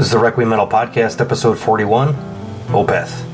This is the Requiem Metal Podcast, episode 41, Opeth.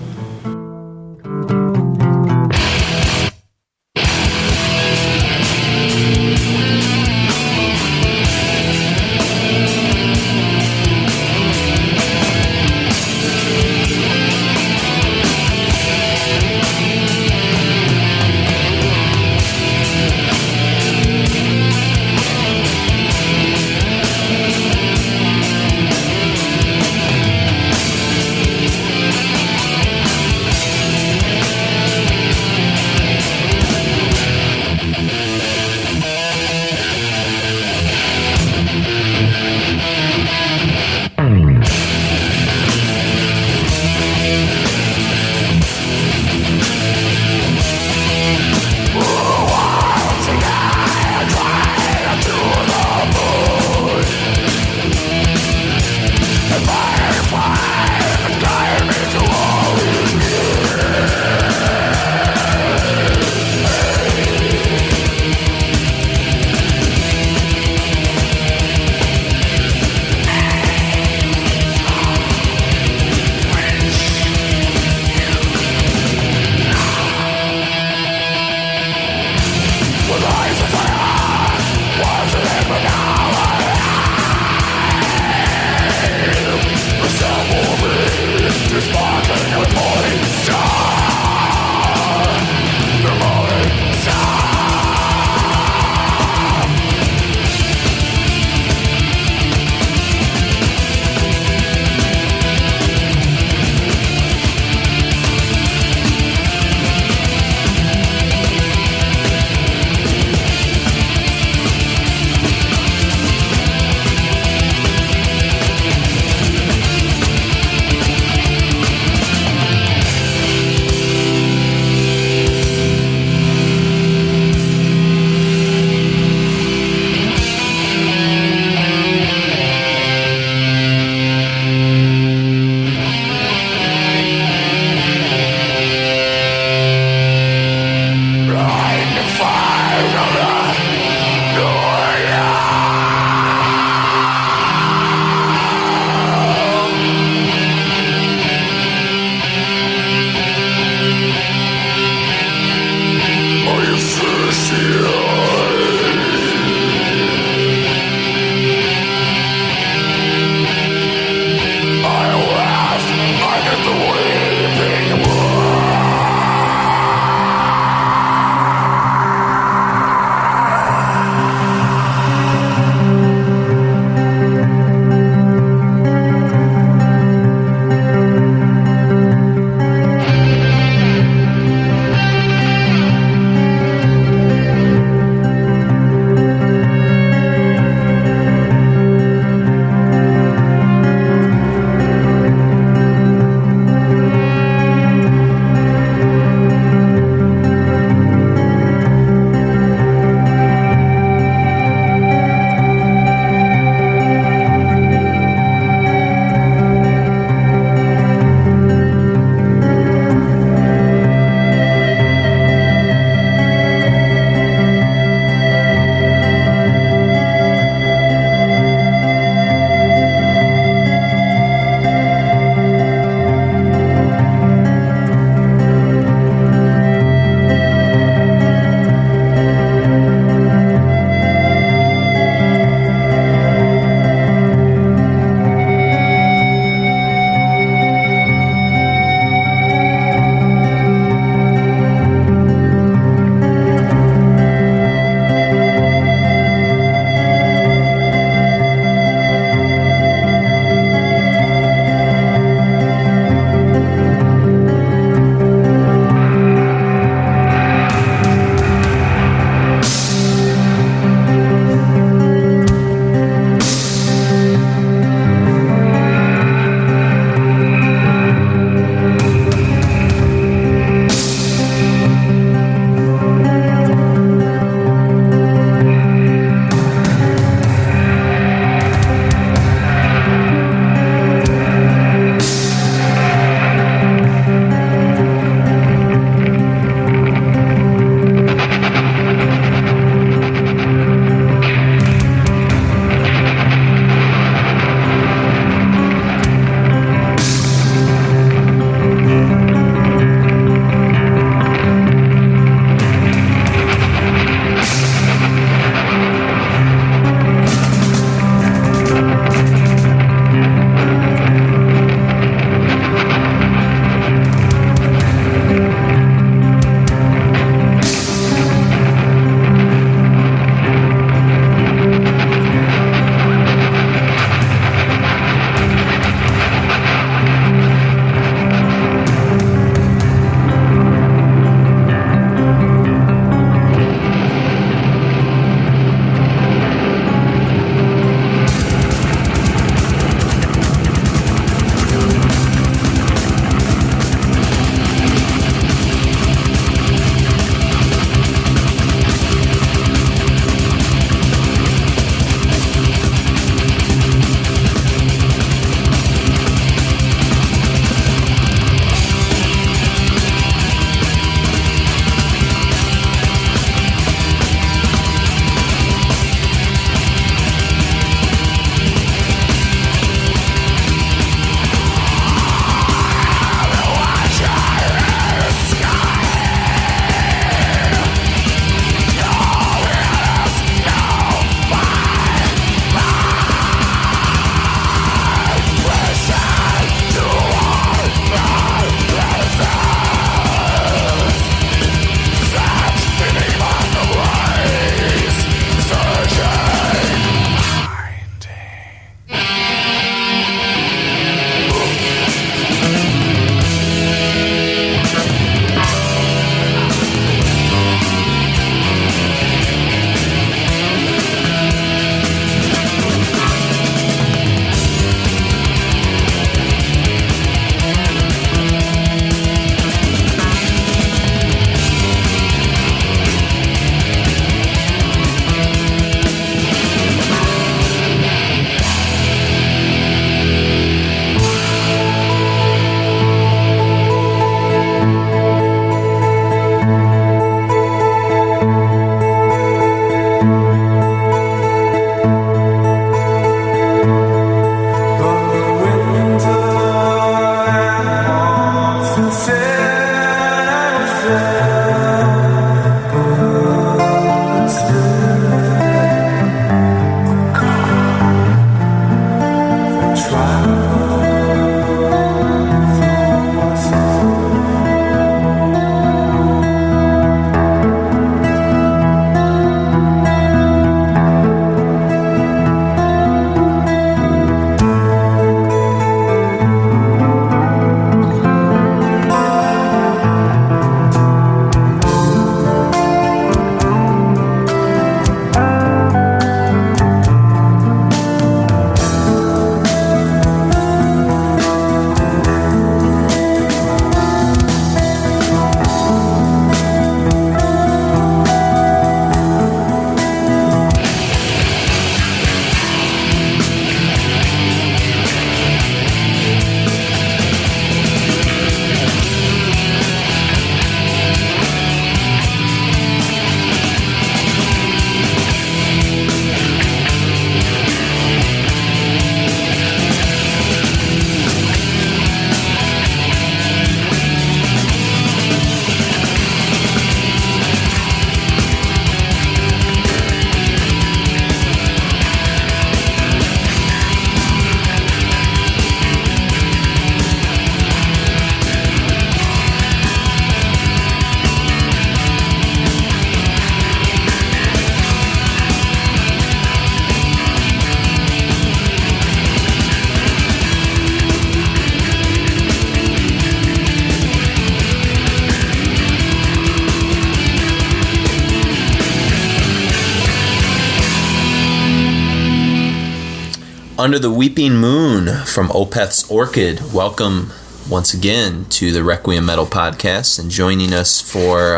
Under the Weeping Moon from Opeth's Orchid. Welcome once again to the Requiem Metal Podcast, and joining us for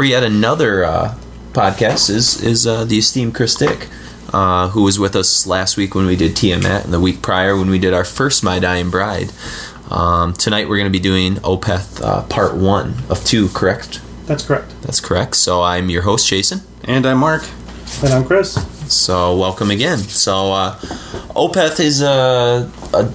yet another podcast is the esteemed Chris Dick, who was with us last week when we did Tiamat, and the week prior when we did our first My Dying Bride. Tonight we're going to be doing Opeth Part 1 of 2, correct? That's correct. That's correct. So I'm your host, Jason. And I'm Mark. And I'm Chris. So welcome again. So Opeth is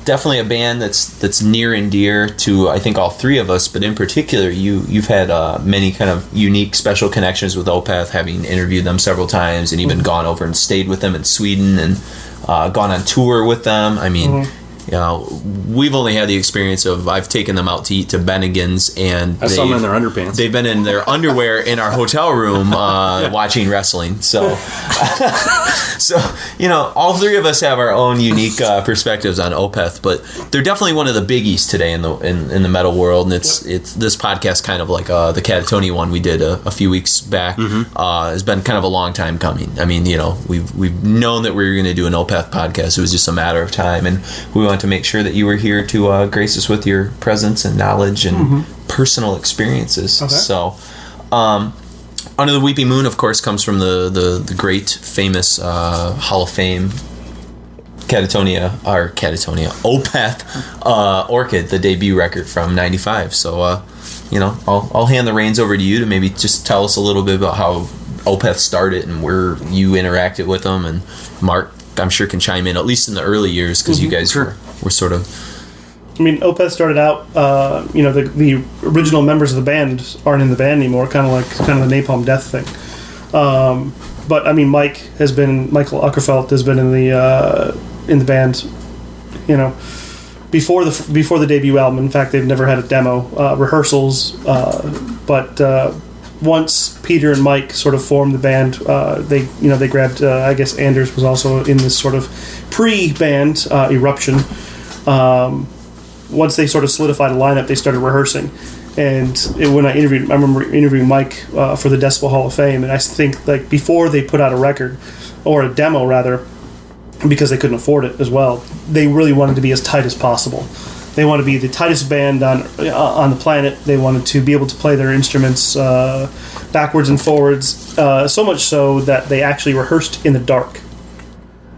definitely a band that's near and dear to, I think, all three of us. But in particular, you've had many kind of unique, special connections with Opeth, having interviewed them several times, and even gone over and stayed with them in Sweden, and gone on tour with them. I mean, you know, we've only had the experience of, I've taken them out to eat to Bennigan's, and I saw them in their underpants. They've been in their underwear in our hotel room watching wrestling. So, you know, all three of us have our own unique perspectives on Opeth, but they're definitely one of the biggies today in the metal world. And it's this podcast, kind of like the Catatonia one we did a few weeks back, has been kind of a long time coming. I mean, you know, we've known that we were going to do an Opeth podcast. It was just a matter of time, and we wanted to make sure that you were here to grace us with your presence and knowledge and personal experiences. Okay. So, Under the Weeping Moon, of course, comes from the great, famous Hall of Fame Opeth Orchid, the debut record from '95. So, you know, I'll hand the reins over to you to maybe just tell us a little bit about how Opeth started and where you interacted with them, and Mark, I'm sure, can chime in, at least in the early years, because you guys were sort of... I mean, Opeth started out, you know, the original members of the band aren't in the band anymore, kind of the Napalm Death thing. But, I mean, Michael Uckerfeldt has been in the band, you know, before the debut album. In fact, they've never had a demo, rehearsals, but... once Peter and Mike sort of formed the band, they grabbed, I guess Anders was also in this sort of pre-band Eruption. Once they sort of solidified a lineup, they started rehearsing. And when I remember interviewing Mike for the Decibel Hall of Fame, and I think, like, before they put out a record, or a demo rather, because they couldn't afford it as well, they really wanted to be as tight as possible. They wanted to be the tightest band on the planet. They wanted to be able to play their instruments backwards and forwards, so much so that they actually rehearsed in the dark.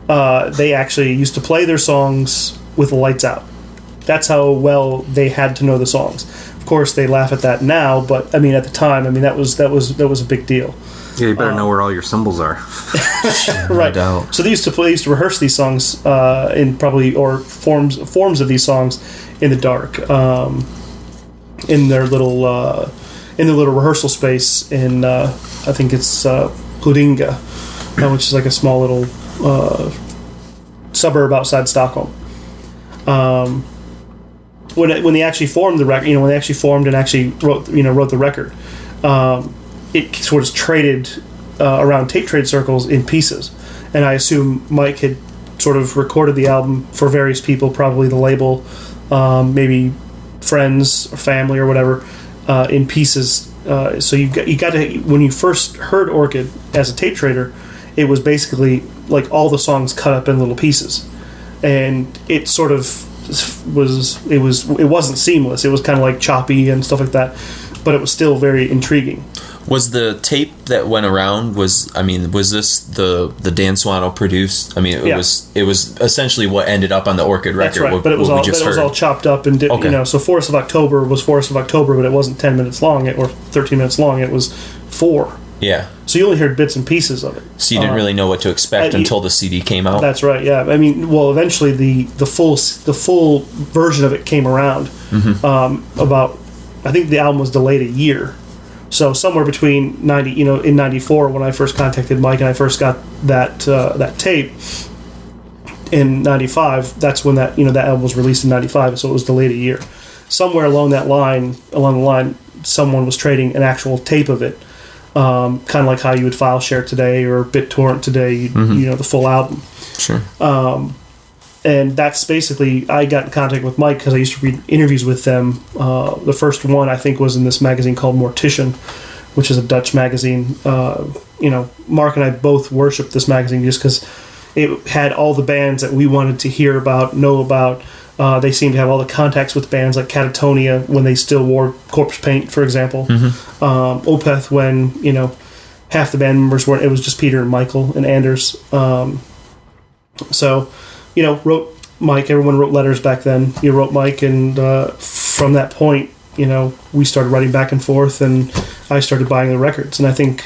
They actually used to play their songs with the lights out. That's how well they had to know the songs. Of course, they laugh at that now, but I mean, at the time, I mean, that was a big deal. Yeah, you better know where all your cymbals are. Right. No doubt. So they used to rehearse these songs or forms of these songs in the dark, in their little rehearsal space in I think it's Huddinge, which is like a small little suburb outside Stockholm. When they actually formed the record, you know, when they actually formed and actually wrote the record, it sort of traded around tape trade circles in pieces, and I assume Mike had sort of recorded the album for various people, probably the label, maybe friends or family or whatever, in pieces. So you got to, when you first heard Orchid as a tape trader, it was basically like all the songs cut up in little pieces, and it sort of it wasn't seamless. It was kind of like choppy and stuff like that, but it was still very intriguing. Was the tape that went around, was this the Dan Swano produced? I mean, it was essentially what ended up on the Orchid record. That's right, but it was all chopped up and you know. So Forest of October was Forest of October, but it wasn't 10 minutes long or 13 minutes long. It was 4. Yeah. So you only heard bits and pieces of it. So you didn't really know what to expect until the CD came out. That's right. Yeah. I mean, well, eventually the full version of it came around. About, I think the album was delayed a year. So somewhere between in '94 when I first contacted Mike and I first got that tape, in '95, that's when that album was released in '95. So it was delayed a year. Somewhere along the line, someone was trading an actual tape of it, kind of like how you would file share today or BitTorrent today. The full album. Sure. And that's basically, I got in contact with Mike because I used to read interviews with them. The first one, I think, was in this magazine called Mortician, which is a Dutch magazine. Mark and I both worship this magazine just because it had all the bands that we wanted to hear about, know about. They seemed to have all the contacts with bands like Catatonia when they still wore corpse paint, for example. Opeth when, half the band members weren't. It was just Peter and Michael and Anders. So, wrote Mike. Everyone wrote letters back then. You wrote Mike, and from that point, we started writing back and forth, and I started buying the records. And I think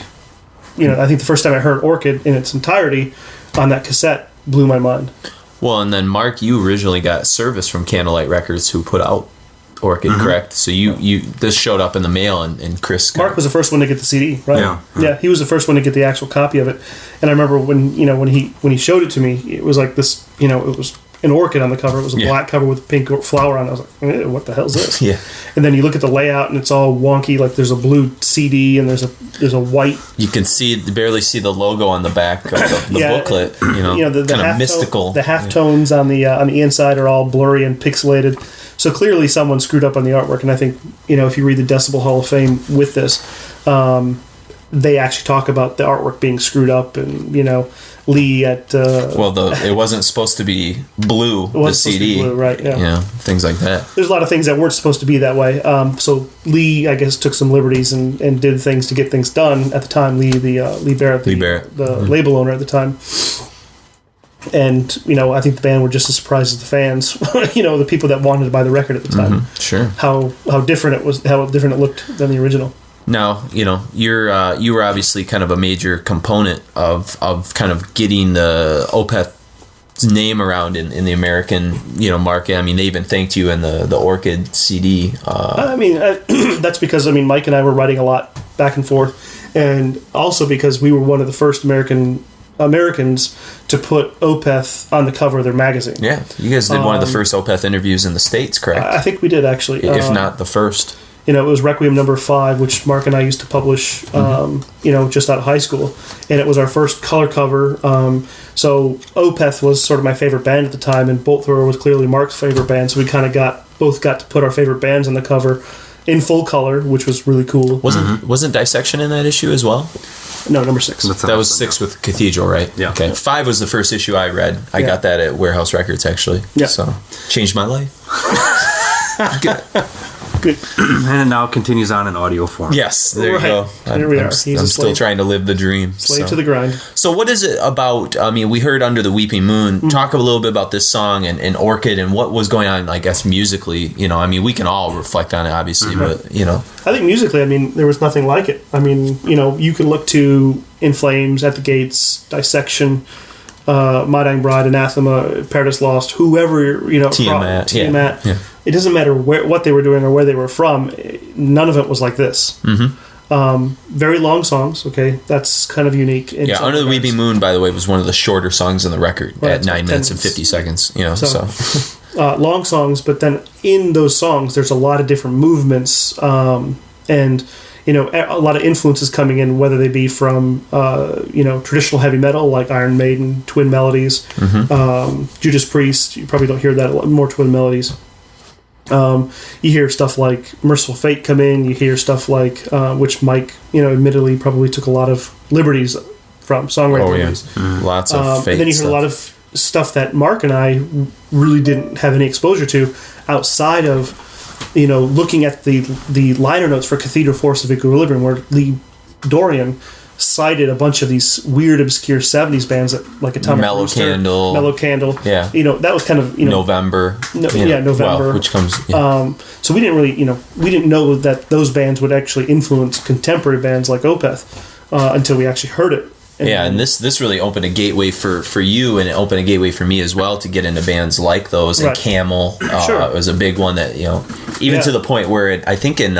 the first time I heard Orchid in its entirety on that cassette blew my mind. Well, and then Mark, you originally got service from Candlelight Records, who put out Orchid, correct? So this showed up in the mail, and Chris. Mark was the first one to get the CD, right? Yeah. He was the first one to get the actual copy of it. And I remember when he showed it to me, it was like this. It was an orchid on the cover. It was a black cover with a pink flower on it. I was like, what the hell is this? Yeah. And then you look at the layout, and it's all wonky. Like there's a blue CD, and there's a white. You can barely see the logo on the back of the booklet. The kind of mystical. The half tones on the inside are all blurry and pixelated. So clearly, someone screwed up on the artwork. And I think if you read the Decibel Hall of Fame with this, they actually talk about the artwork being screwed up, and Lee at it wasn't supposed to be blue. The CD, blue, right? Yeah. Things like that. There's a lot of things that weren't supposed to be that way. So Lee, I guess, took some liberties and did things to get things done at the time. Lee Barrett, the label owner at the time. And I think the band were just as surprised as the fans. The people that wanted to buy the record at the time. Sure. How different it was. How different it looked than the original. Now, you were obviously kind of a major component of kind of getting the Opeth's name around in the American, market. I mean, they even thanked you in the Orchid CD. That's because, Mike and I were writing a lot back and forth, and also because we were one of the first Americans to put Opeth on the cover of their magazine. Yeah, you guys did one of the first Opeth interviews in the States, correct? I think we did, actually. If not the first. It was Requiem number 5, which Mark and I used to publish, just out of high school. And it was our first color cover. So Opeth was sort of my favorite band at the time, and Bolt Thrower was clearly Mark's favorite band. So we kind of both got to put our favorite bands on the cover in full color, which was really cool. Wasn't Dissection in that issue as well? No, number 6. That was 6 with Cathedral, right? Yeah. Okay. 5 was the first issue I read. I got that at Warehouse Records, actually. Yeah. So changed my life. Good. And it now continues on in audio form. Yes, there you go. There we are. I'm still trying to live the dream. Slave to the grind. So what is it about, we heard Under the Weeping Moon. Talk a little bit about this song and Orchid and what was going on, I guess, musically. We can all reflect on it, obviously, but, I think musically, there was nothing like it. You can look to In Flames, At the Gates, Dissection, My Dying Bride, Anathema, Paradise Lost, whoever, Tiamat. Yeah. It doesn't matter what they were doing or where they were from. None of it was like this. Very long songs. Okay, that's kind of unique. Under the Weeping Moon, by the way, was one of the shorter songs in the record at 9 minutes and 50 seconds. Long songs, but then in those songs, there's a lot of different movements, and a lot of influences coming in, whether they be from traditional heavy metal like Iron Maiden, Twin Melodies, Judas Priest. You probably don't hear that a lot more. Twin Melodies. You hear stuff like Merciful Fate come in. You hear stuff like which Mike, admittedly probably took a lot of liberties from songwriting liberties. Lots of Fate. And then you hear a lot of stuff that Mark and I really didn't have any exposure to outside of looking at the liner notes for Cathedral Force of Equilibrium, where Lee Dorian cited a bunch of these weird, obscure 70s bands that, like Atomic Mellow Rooster, Candle. Mellow Candle. Yeah. That was kind of, November. November. Well, which comes... Yeah. So we didn't really, we didn't know that those bands would actually influence contemporary bands like Opeth until we actually heard it. And this really opened a gateway for you, and it opened a gateway for me as well to get into bands like those. And Camel was a big one that, even to the point where I think in...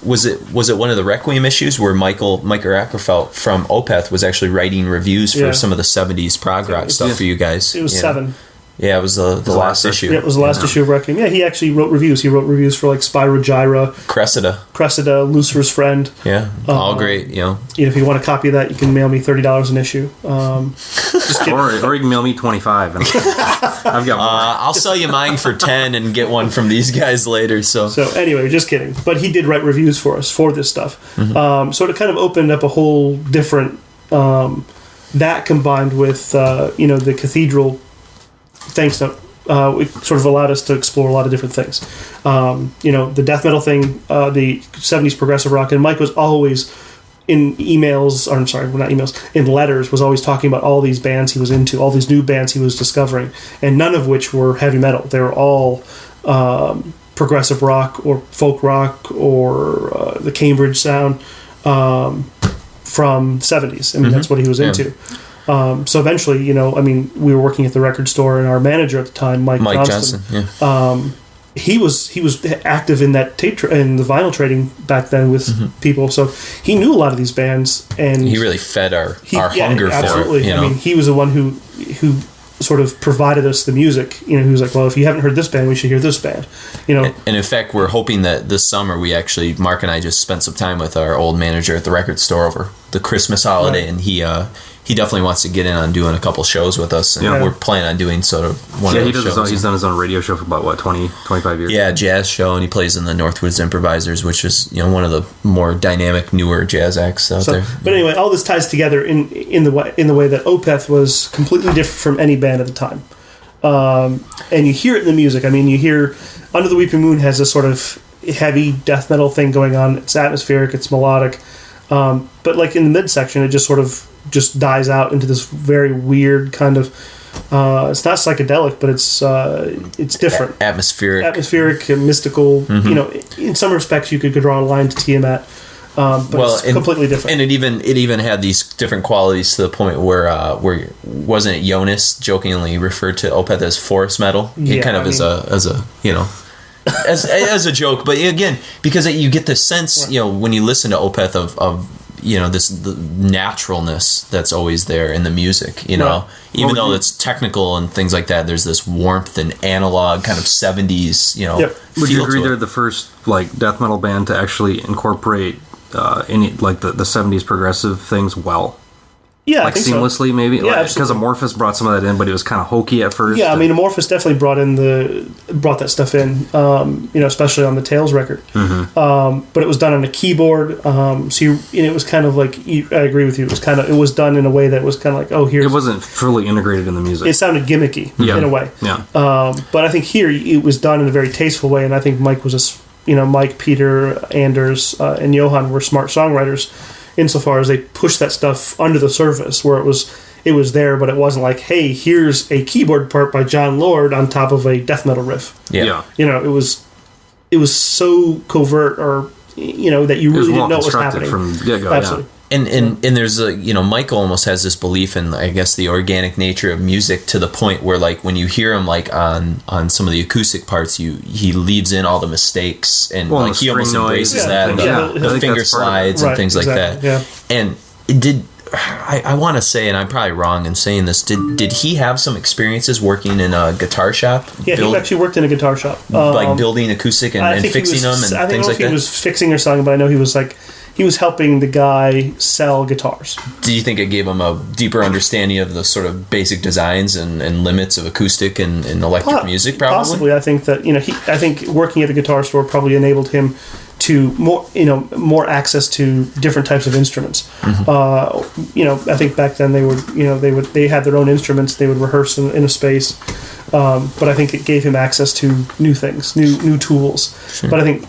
Was it one of the Requiem issues where Mike Ackerfeld from Opeth was actually writing reviews for some of the 70s prog rock stuff for you guys? It was 7. Yeah, it was the last issue. Yeah, it was the last issue of Requiem. Yeah, he actually wrote reviews. He wrote reviews for like Spyro Gyra, Cressida, Lucifer's Friend. Yeah, all great. If you want a copy of that, you can mail me $30 an issue. Just or you can mail me $25. And I've got one. I'll sell you mine for $10 and get one from these guys later. So anyway, just kidding. But he did write reviews for us for this stuff. So it kind of opened up a whole different that combined with the Cathedral thanks to it sort of allowed us to explore a lot of different things. The death metal thing, the 70s progressive rock, and Mike was always in emails, or I'm sorry, not emails, in letters, was always talking about all these bands he was into, all these new bands he was discovering, and none of which were heavy metal. They were all progressive rock or folk rock or the Cambridge sound from 70s. I mean, that's what he was into. So eventually, we were working at the record store, and our manager at the time, Mike Johnston, he was active in that in the vinyl trading back then with people, so he knew a lot of these bands, and he really fed our hunger absolutely. for it. I mean, he was the one who sort of provided us the music. He was like, well, if you haven't heard this band, we should hear this band. And in fact, we're hoping that this summer Mark and I just spent some time with our old manager at the record store over the Christmas holiday, and he definitely wants to get in on doing a couple shows with us, and we're planning on doing sort of one of those shows. He's done his own radio show for about 25 years. Yeah, jazz show, and he plays in the Northwoods Improvisers, which is one of the more dynamic, newer jazz acts out there. But anyway, all this ties together in the way that Opeth was completely different from any band at the time, and you hear it in the music. I mean, you hear Under the Weeping Moon has this sort of heavy death metal thing going on. It's atmospheric, it's melodic, but like in the midsection, it just sort of dies out into this very weird kind of it's not psychedelic, but it's different, atmospheric and mystical. In some respects you could draw a line to Tiamat, but it's completely different. And it even had these different qualities to the point where wasn't it Jonas jokingly referred to Opeth as forest metal? As a joke, but again, because you get the sense, when you listen to Opeth of the naturalness that's always there in the music, even though it's technical and things like that, there's this warmth and analog kind of 70s, Would you agree they're the first death metal band to actually incorporate any the 70s progressive things well? Yeah, I think seamlessly, so. maybe. Yeah, because Amorphous brought some of that in, but it was kind of hokey at first. Yeah, I mean, Amorphous definitely brought that stuff in. Especially on the Tales record. But it was done on a keyboard. It was kind of like I agree with you. It was done in a way that was kind of like, it wasn't fully integrated in the music. It sounded gimmicky in a way. Yeah. But I think here it was done in a very tasteful way, and I think Mike was Mike, Peter, Anders, and Johan were smart songwriters, insofar as they pushed that stuff under the surface, where it was there, but it wasn't like, hey, here's a keyboard part by John Lord on top of a death metal riff. Yeah. It was so covert, or that you really didn't know what was happening from get-go. Absolutely. Yeah. And there's Michael almost has this belief in, I guess, the organic nature of music, to the point where when you hear him on some of the acoustic parts, he leaves in all the mistakes, and he almost embraces that, the finger slides and things like that. Yeah. And I want to say, and I'm probably wrong in saying this, did he have some experiences working in a guitar shop? Yeah, he actually worked in a guitar shop, building acoustic and fixing them and things like that. I don't know if he was fixing or selling, but I know he was helping the guy sell guitars. Do you think it gave him a deeper understanding of the sort of basic designs and limits of acoustic and electric music? Probably. Possibly. I think that I think working at the guitar store probably enabled him to more access to different types of instruments. I think back then they had their own instruments. They would rehearse in a space, but I think it gave him access to new things, new tools. Sure. But I think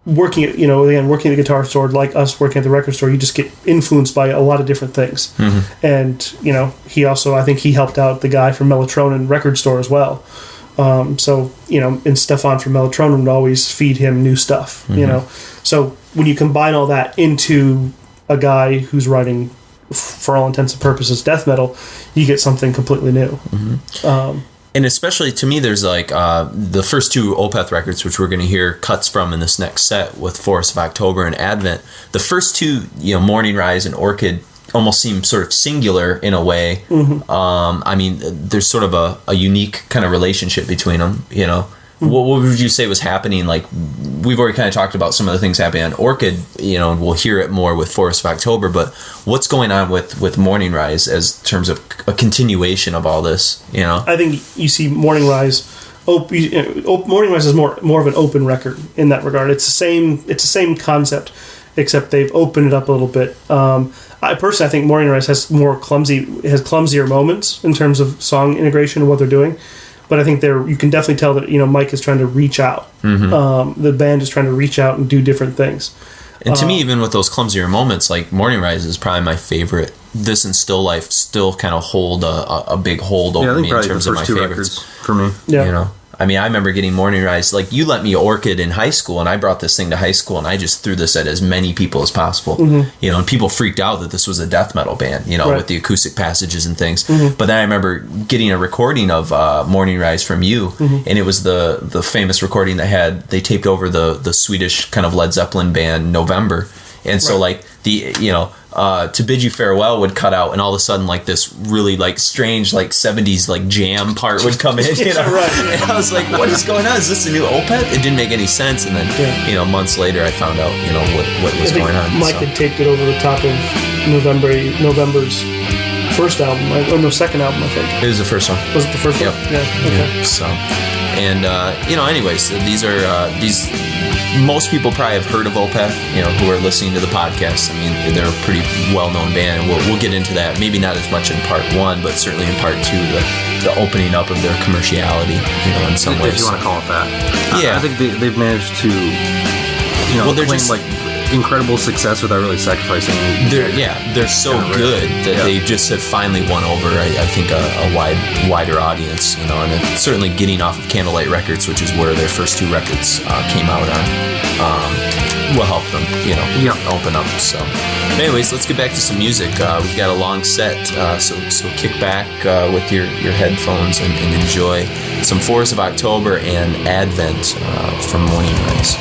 working at the guitar store, like us working at the record store, you just get influenced by a lot of different things. And he also, I think he helped out the guy from Mellotronin record store as well. And Stefan from Mellotronin would always feed him new stuff. So when you combine all that into a guy who's writing, for all intents and purposes, death metal, you get something completely new. And especially to me, there's the first two Opeth records, which we're going to hear cuts from in this next set with Forest of October and Advent. The first two, Morning Rise and Orchid, almost seem sort of singular in a way. I mean, there's sort of a unique kind of relationship between them. What would you say was happening? We've already kind of talked about some of the things happening on Orchid, and we'll hear it more with Forest of October, but what's going on with Morning Rise as terms of a continuation of all this, I think you see Morning Rise. Morning Rise is more of an open record in that regard. It's the same concept. except they've opened it up a little bit. I personally, I think Morning Rise has clumsier moments in terms of song integration and what they're doing. But I think you can definitely tell that Mike is trying to reach out. The band is trying to reach out and do different things. And to me, even with those clumsier moments, like Morning Rise is probably my favorite. This and Still Life still kind of hold a big hold over me in terms of my favorites. For me. Yeah. I mean, I remember getting Morning Rise. Like, you let me Orchid in high school, and I brought this thing to high school, and I just threw this at as many people as possible. And people freaked out that this was a death metal band, right. with the acoustic passages and things. But then I remember getting a recording of Morning Rise from you, and it was the famous recording they taped over the Swedish kind of Led Zeppelin band November. And so, like, To Bid You Farewell would cut out, and all of a sudden, like, this really, like, strange, like, 70s, like, jam part would come in, Right. And I was like, what is going on? Is this a new Opeth? It didn't make any sense, and then, months later, I found out, what was going on. Mike had taped it over the top of November's first album, or no, second album, I think. It was the first one. Was it the first one? Yeah, okay. Yeah, so, and, anyways, these are, most people probably have heard of Opeth, who are listening to the podcast. I mean, they're a pretty well-known band, and we'll get into that. Maybe not as much in part one, but certainly in part two, the opening up of their commerciality, in some ways. If you want to call it that. Yeah. I think they've managed to, claim, like, incredible success without really sacrificing anything. They're so good that they just have finally won over, I think, a wider audience, and it's certainly getting off of Candlelight Records, which is where their first two records came out on, will help them, open up. So, anyways, let's get back to some music. We've got a long set, so kick back with your headphones and enjoy some Forest of October and Advent from Morning Rise.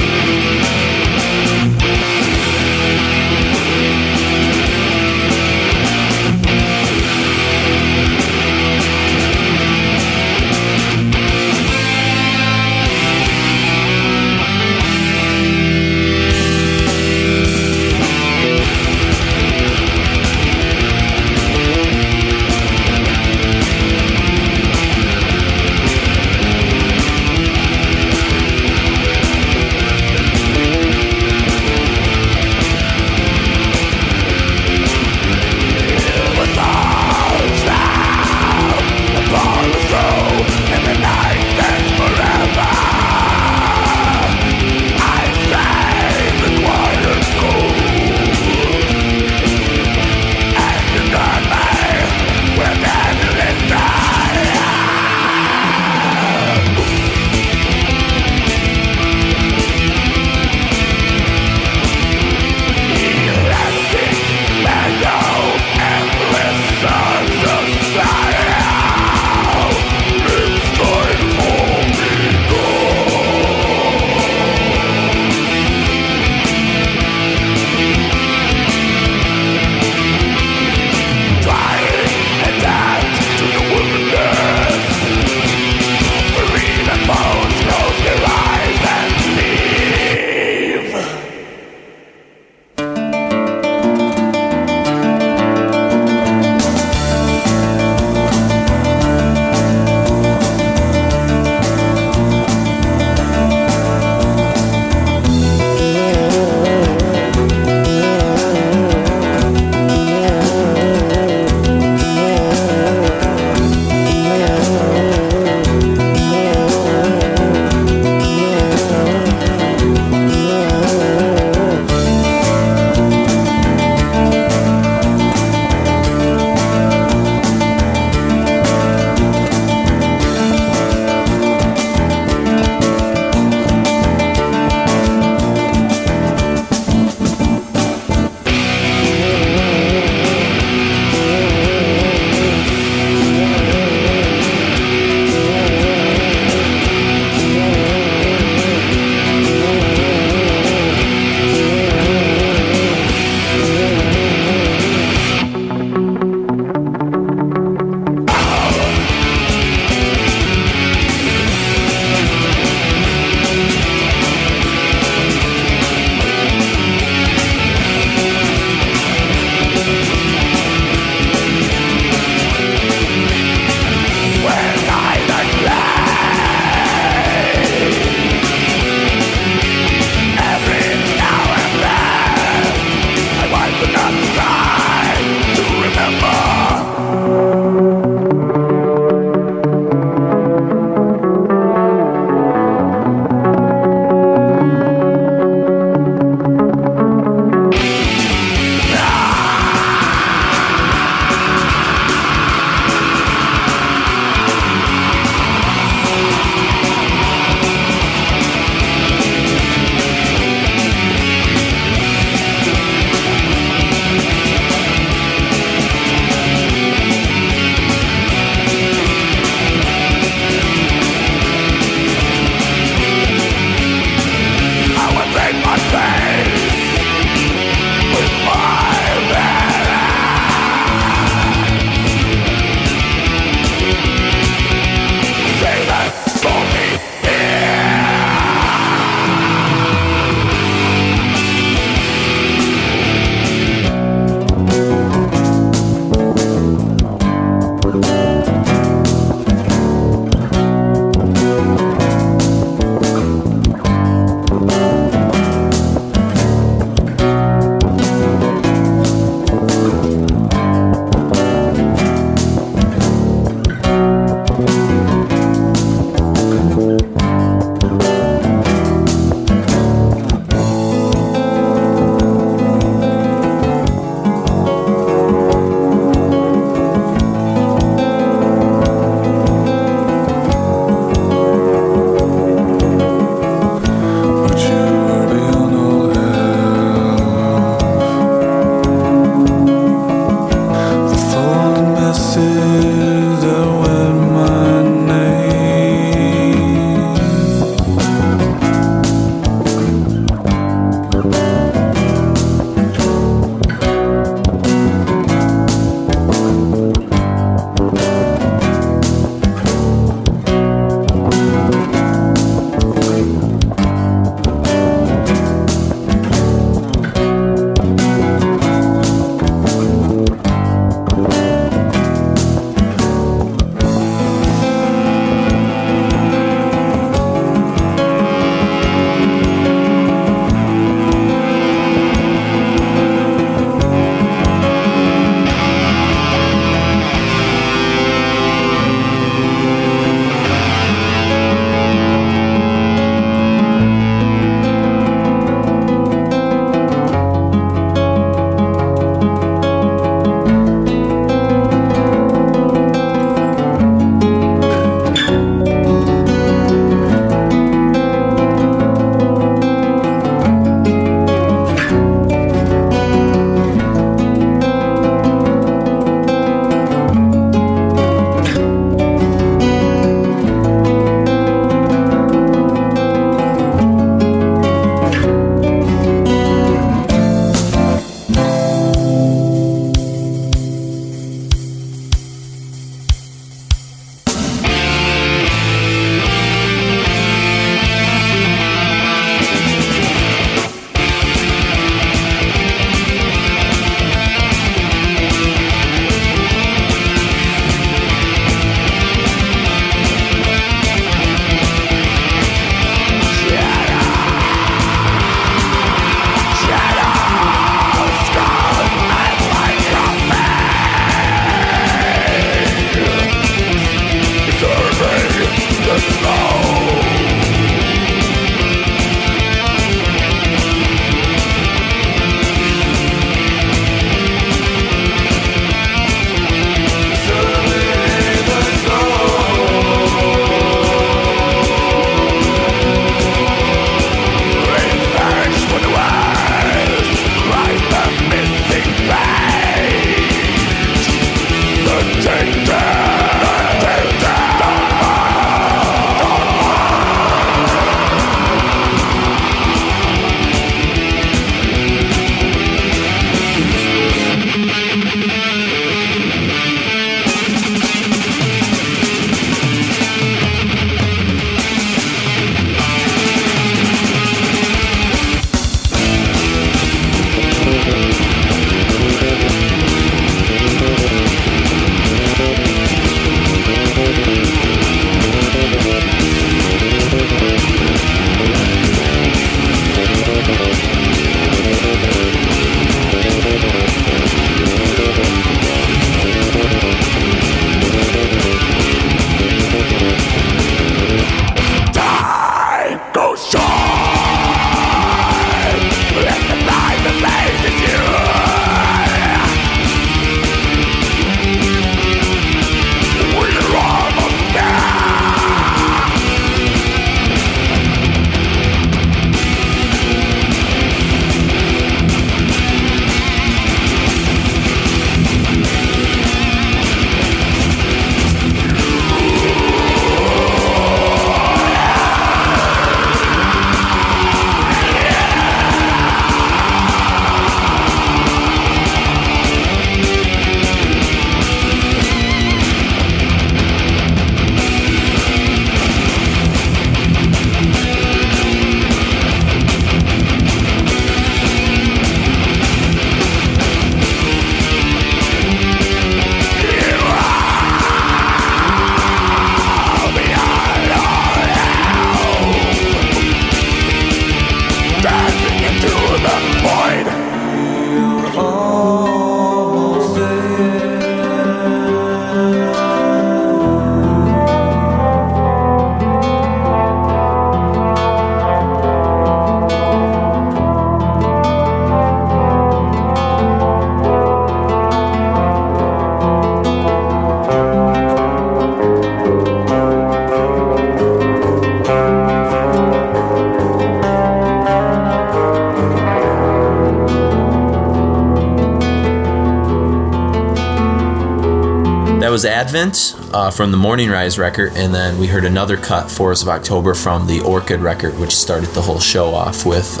That was Advent from the Morning Rise record, and then we heard another cut, Forest of October, from the Orchid record, which started the whole show off with.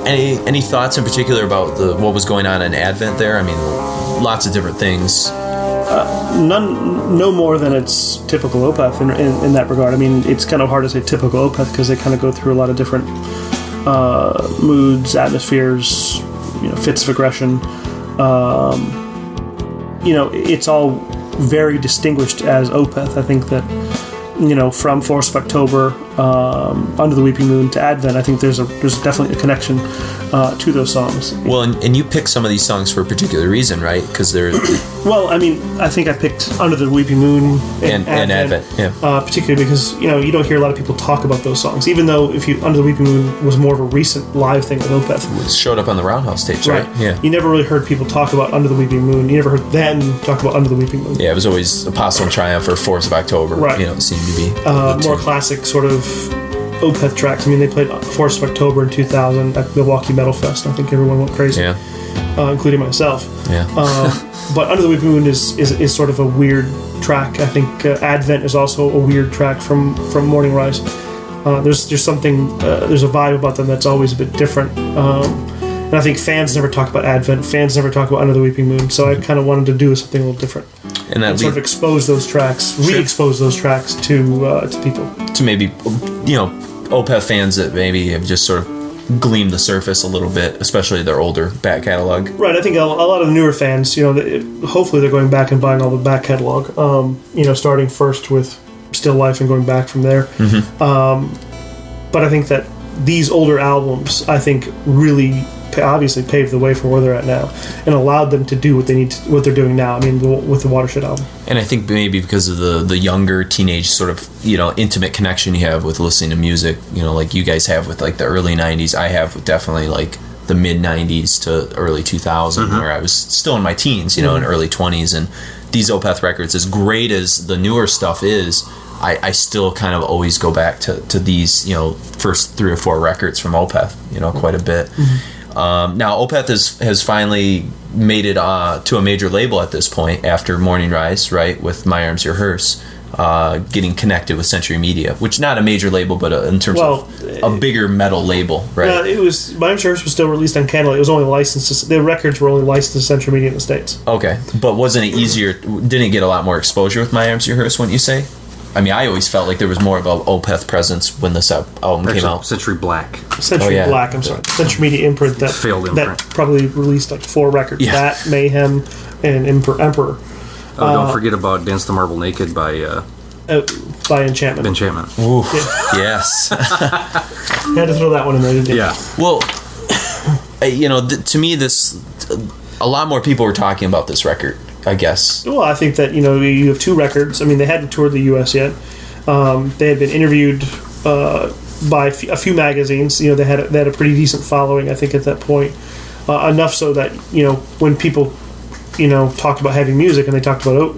Any thoughts in particular about what was going on in Advent there? I mean, lots of different things. No more than it's typical Opeth in that regard. I mean, it's kind of hard to say typical Opeth because they kind of go through a lot of different moods, atmospheres, fits of aggression. It's all very distinguished as Opeth. I think that, from Forest of October, Under the Weeping Moon to Advent, I think there's definitely a connection to those songs. Well, and you pick some of these songs for a particular reason, right? Because they're... Well, I mean, I think I picked Under the Weeping Moon and Advent, yeah. Particularly because, you don't hear a lot of people talk about those songs, even though Under the Weeping Moon was more of a recent live thing with Opeth. It showed up on the Roundhouse tapes, right? Yeah. You never really heard people talk about Under the Weeping Moon. You never heard them talk about Under the Weeping Moon. Yeah, it was always Apostle and Triumph or Force of October. Right. It seemed to be. More classic sort of Opeth tracks. I mean, they played Force of October in 2000 at Milwaukee Metal Fest, and I think everyone went crazy. Yeah. Including myself. Yeah. But Under the Weeping Moon is sort of a weird track. I think Advent is also a weird track from Morning Rise. There's something, there's a vibe about them that's always a bit different. And I think fans never talk about Advent. Fans never talk about Under the Weeping Moon. So I kind of wanted to do something a little different. And sort of expose those tracks, re-expose those tracks to people. To maybe, Opeth fans that maybe have just sort of gleamed the surface a little bit, especially their older back catalog. Right, I think a lot of the newer fans, hopefully they're going back and buying all the back catalog. Starting first with Still Life and going back from there. Mm-hmm. But I think that these older albums, I think, really obviously paved the way for where they're at now and allowed them to do what they're doing now. I mean, with the Watershed album. And I think maybe because of the younger teenage sort of intimate connection you have with listening to music, like you guys have with like the early 90s, I have with definitely like the mid 90s to early 2000, mm-hmm. where I was still in my teens, mm-hmm. and early 20s, and these Opeth records, as great as the newer stuff is, I still kind of always go back to these first 3 or 4 records from Opeth, quite a bit. Mm-hmm. Now, Opeth has finally made it to a major label at this point after Morning Rise, right, with My Arms Your Hearse, getting connected with Century Media, which not a major label, but in terms of a bigger metal label, right? Yeah, it was. My Arms Your Hearse was still released on Candlelight. It was only licensed. The records were only licensed to Century Media in the States. Okay, but wasn't it easier? Didn't it get a lot more exposure with My Arms Your Hearse? Wouldn't you say? I mean, I always felt like there was more of an Opeth presence when this album came out. Century Black. Black, I'm sorry. Century Media imprint that failed imprint. That probably released like 4 records. Yeah. That, Mayhem, and Emperor. Don't forget about Dance the Marble Naked by Enchantment. Enchantment. Ooh, yeah. Yes. You had to throw that one in there, didn't you? Yeah. Well, to me, a lot more people were talking about this record, I guess. Well, I think that, you have 2 records. I mean, they hadn't toured the U.S. yet. They had been interviewed by a few magazines. They had a pretty decent following, I think, at that point. Enough so that, when people, talked about heavy music and they talked about,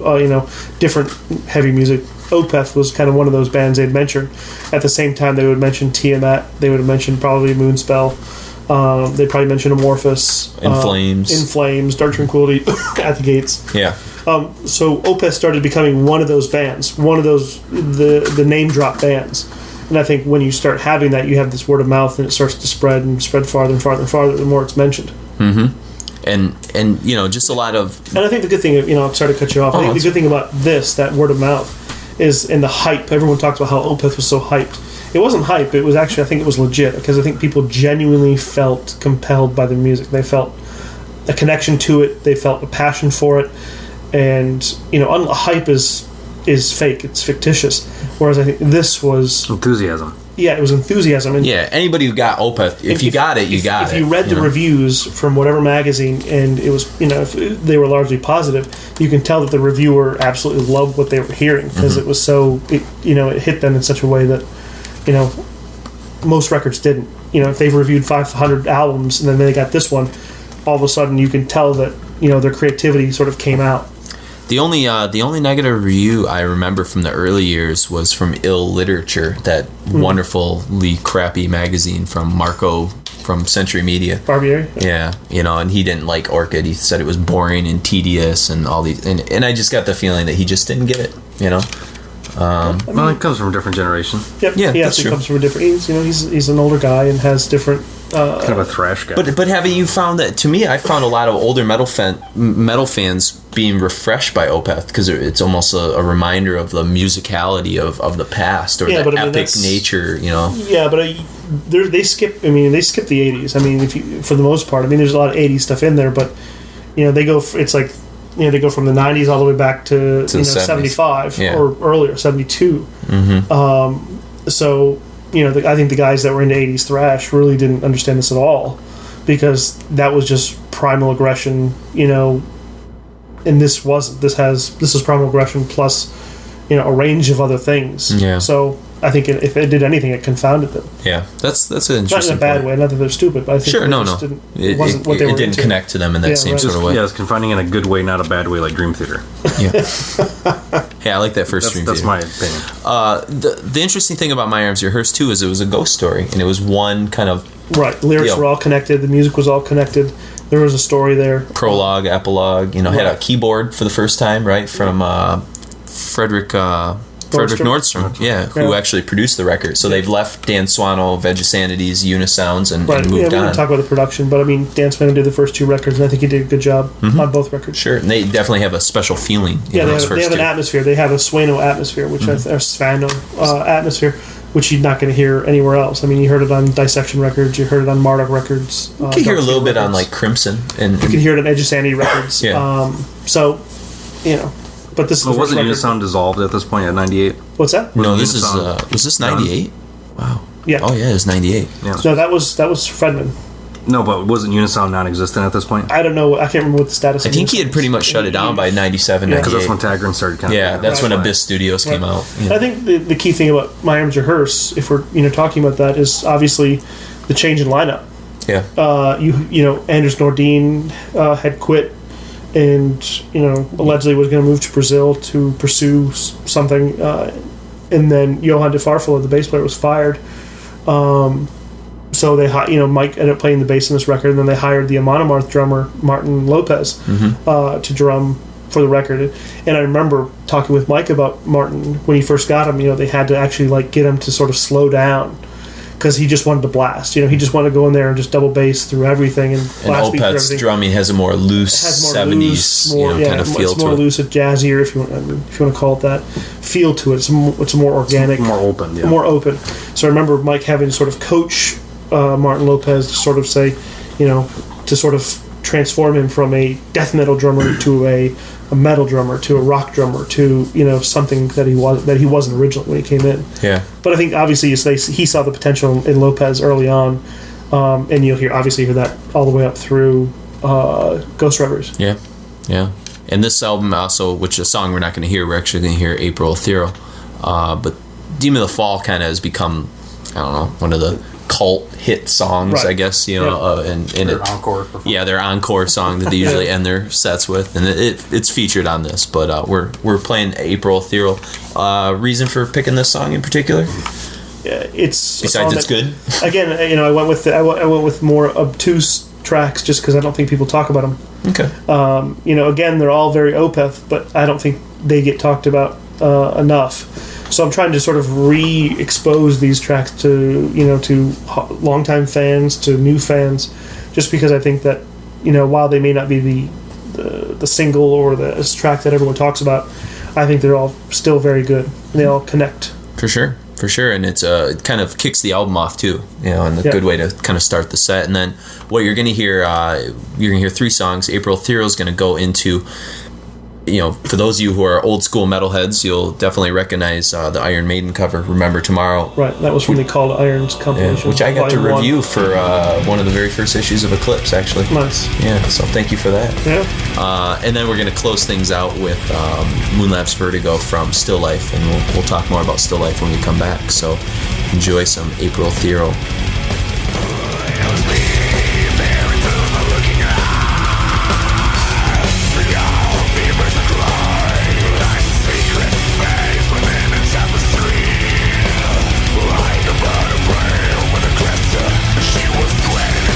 different heavy music, Opeth was kind of one of those bands they'd mentioned. At the same time, they would mention Tiamat. They would have mentioned probably Moonspell. They probably mentioned Amorphous, In Flames, Dark Tranquility, At the Gates. Yeah. So Opeth started becoming one of those bands, one of those the name drop bands, and I think when you start having that, you have this word of mouth, and it starts to spread farther and farther and farther. The more it's mentioned. Mm-hmm. And just a lot of. And I think the good thing, I'm sorry to cut you off. I think the good thing about that word of mouth, is in the hype. Everyone talks about how Opeth was so hyped. It wasn't hype. It was actually, I think it was legit, because I think people genuinely felt compelled by the music. They felt a connection to it. They felt a passion for it. And, hype is fake. It's fictitious. Whereas I think this was... enthusiasm. Yeah, it was enthusiasm. And anybody who got Opeth, if you got it, you got it. If you read the reviews from whatever magazine, and it was, if they were largely positive, you can tell that the reviewer absolutely loved what they were hearing, because it was so, it hit them in such a way that, most records didn't. If they've reviewed 500 albums and then they got this one, all of a sudden you can tell that, their creativity sort of came out. The only negative review I remember from the early years was from Ill Literature, that wonderfully crappy magazine from Marco from Century Media. Barbieri? Yeah, and he didn't like Orchid. He said it was boring and tedious and all these, and I just got the feeling that he just didn't get it, Well, it comes from a different generation. Yep. Yeah, he that's actually true. comes from a different. He's an older guy and has different. Kind of a thrash guy. But haven't you found that? To me, I found a lot of older metal fans being refreshed by Opeth because it's almost a reminder of the musicality of the past or the epic nature. Yeah, but they skip. They skip the '80s. For the most part, there's a lot of '80s stuff in there, but they go. It's like they go from the '90s all the way back to 75 or earlier, '72. Mm-hmm. So. I think the guys that were into 80s thrash really didn't understand this at all because that was just primal aggression, and this wasn't. This is primal aggression plus, a range of other things. Yeah. So I think if it did anything, it confounded them. Yeah, that's an interesting Not in a bad point. way. Not that they're stupid, but I think it wasn't what they were It didn't into. connect to them in that same sort of way. Yeah, it's confining in a good way, not a bad way, like Dream Theater. Yeah. Hey, I like that first Dream That's Theater. my opinion. The interesting thing about My Arms Your Hearse too is it was a ghost story, and it was one kind of Right, lyrics were all connected. The music was all connected. There was a story there. prologue, epilogue. Had a keyboard for the first time, right, from Frederick Nordstrom, who actually produced the record. So they've left Dan Swano, Vegisanity's Unisounds, and moved we on. didn't talk about the production, but Dan Swano did the first two records, and I think he did a good job on both records. Sure, and they definitely have a special feeling. Yeah, they have an atmosphere. They have a Swano atmosphere, which or Svano atmosphere, which you're not going to hear anywhere else. You heard it on Dissection Records, you heard it on Marduk Records. You can hear a little bit on like Crimson, and you can hear it on Edge of Sanity Records. Yeah. But this is Well, the first wasn't record. Unisound dissolved at this point at 98? What's that? no, this is Unisound was this 98? Wow. Yeah. Oh yeah, it's 98. Yeah. No, that was Fredman. No, but wasn't Unisound non-existent at this point? I don't know. I can't remember what the status. I think he had pretty much shut it down by 97, Because 98. that's when Tagrin started kind of... Yeah, that's when Right. Abyss Studios came out. I think the key thing about My Arms Your Hearse, if we're talking about that, is obviously the change in lineup. Yeah. Anders Nordin had quit, and allegedly was going to move to Brazil to pursue something, and then Johan de Farfelo, the bass player, was fired. So they, Mike ended up playing the bass in this record, and then they hired the Monomarth drummer Martin Lopez to drum for the record. And I remember talking with Mike about Martin when he first got him. They had to actually get him to sort of slow down because he just wanted to blast. He just wanted to go in there and just double bass through everything and blast beat through Opeth's everything. drumming has a more loose '70s kind of feel it's more to it. loose, jazzier, if you want to call it that, feel to it. It's a more organic, More open, yeah. more open. So I remember Mike having to sort of coach Martin Lopez to sort of say, to sort of transform him from a death metal drummer to a metal drummer to a rock drummer to something that he wasn't originally when he came in. Yeah. But I think obviously he saw the potential in Lopez early on, and you'll hear that all the way up through Ghost Riders. Yeah. Yeah. And this album also, which is a song we're not going to hear, we're actually going to hear April Ethereal. But Demon of the Fall kind of has become, I don't know, one of the cult hit songs, Right. I guess, and Their encore performance. yeah, their encore song that they usually end their sets with, and it's featured on this. But we're playing April Ethereal. Reason for picking this song in particular? It's Besides, it's good. Again, I went with more obtuse tracks just because I don't think people talk about them. Okay. Again, they're all very Opeth, but I don't think they get talked about enough. So I'm trying to sort of re-expose these tracks to longtime fans, to new fans, just because I think that while they may not be the single or the track that everyone talks about, I think they're all still very good. They all connect. For sure, and it kind of kicks the album off too, and a good way to kind of start the set. And then what you're gonna hear, three songs. April Ethereal is gonna go into, for those of you who are old school metalheads, you'll definitely recognize the Iron Maiden cover, Remember Tomorrow. Right, that was from the Call to Irons compilation, which I got to Volume 1. review for one of the very first issues of Eclipse, actually. Nice. Yeah, so thank you for that. Yeah. And then we're going to close things out with Moonlapse Vertigo from Still Life, and we'll talk more about Still Life when we come back. So enjoy some April Ethereal. She was sweating